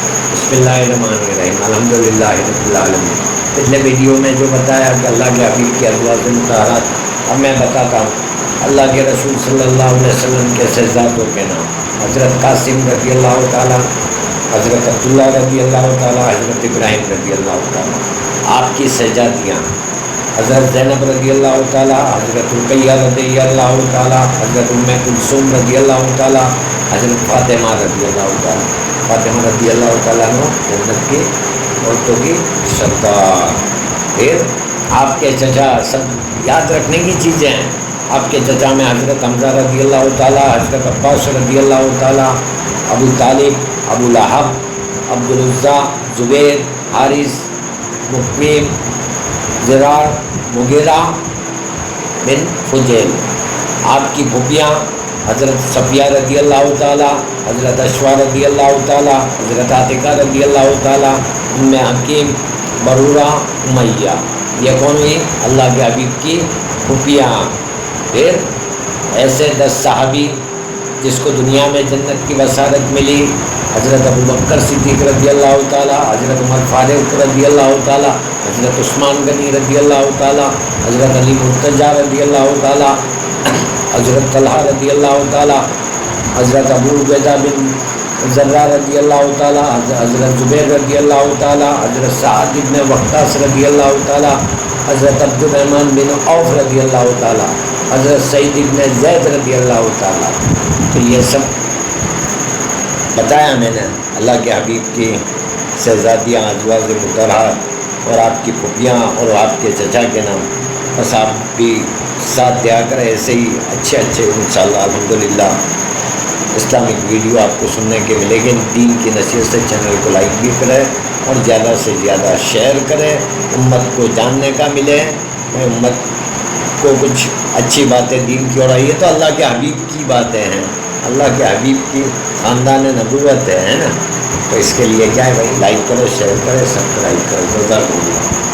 بسم اللہ الرحمن الرحیم، الحمدللہ رب العالمین۔ پچھلے ویڈیو میں جو بتایا کہ اللہ کے حبیب کی ازواج مطہرات، اب میں بتاتا ہوں اللہ کے رسول صلی اللہ علیہ وسلم کے شہزادوں کے نام۔ حضرت قاسم رضی اللہ تعالیٰ، حضرت عبداللہ رضی اللہ تعالیٰ، حضرت ابراہیم رضی اللہ تعالیٰ۔ آپ کی شہزادیاں حضرت زینب رضی اللہ تعالیٰ، حضرت رقیہ رضی اللہ تعالیٰ، حضرت ام کلثوم رضی اللہ تعالیٰ، حضرت فاطمہ رضی اللہ تعالیٰ۔ فاطمہ رضی اللہ تعالیٰ عنہ جنت کی عورتوں کی سردار۔ پھر آپ کے چچا، سب یاد رکھنے کی چیزیں ہیں۔ آپ کے چچا میں حضرت حمزہ رضی اللہ تعالیٰ، حضرت عباس رضی اللہ تعالیٰ، ابو طالب، ابو لہب، عبدالعزیٰ، زبیر، حارث، مقیم، زرار، مغیرہ بن فضیل۔ آپ کی پھوپھیاں حضرت صفیہ رضی اللہ تعالیٰ، حضرت اشوا رضی اللہ تعالیٰ، حضرت عاتقہ رضی اللہ تعالیٰ، ام حکیم، برورہ، امیہ۔ یہ کون ہوئی؟ اللہ کے حبیب کی پھوپھیاں۔ پھر ایسے 10 صحابی جس کو دنیا میں جنت کی بشارت ملی: حضرت ابو بکر صدیق رضی اللہ تعالیٰ، حضرت عمر فاروق رضی اللہ تعالیٰ، حضرت عثمان غنی رضی اللہ تعالیٰ، حضرت علی مرتضیٰ رضی اللہ تعالیٰ، حضرت طلحہ رضی اللہ تعالیٰ، حضرت ابو عبیدہ بن جراح رضی اللہ تعالیٰ، حضرت زبیر رضی اللہ تعالیٰ، حضرت سعد بن وقاص رضی اللہ تعالیٰ، حضرت عبد الرحمن بن عوف رضی اللہ تعالیٰ، حضرت سعید بن زید رضی اللہ تعالیٰ۔ تو یہ سب بتایا میں نے اللہ کے حبیب کی شہزادیاں، ازواج مطہرات، اور آپ کی پھوپھیاں اور آپ کے چچا کے نام۔ بس آپ بھی ساتھ دیا کر ایسے ہی اچھے انشاءاللہ الحمدللہ اسلامک ویڈیو آپ کو سننے کے ملے گی۔ دین کی نصیحت سے چینل کو لائک بھی کریں اور زیادہ سے زیادہ شیئر کریں، امت کو جاننے کا ملے، امت کو کچھ اچھی باتیں دین کی۔ اور یہ تو اللہ کے حبیب کی باتیں ہیں، اللہ کے حبیب کی خاندان نبوت ہے نا، تو اس کے لیے کیا ہے بھائی، لائک کرو، شیئر کریں، سبسکرائب کرو۔ جزاکم اللہ۔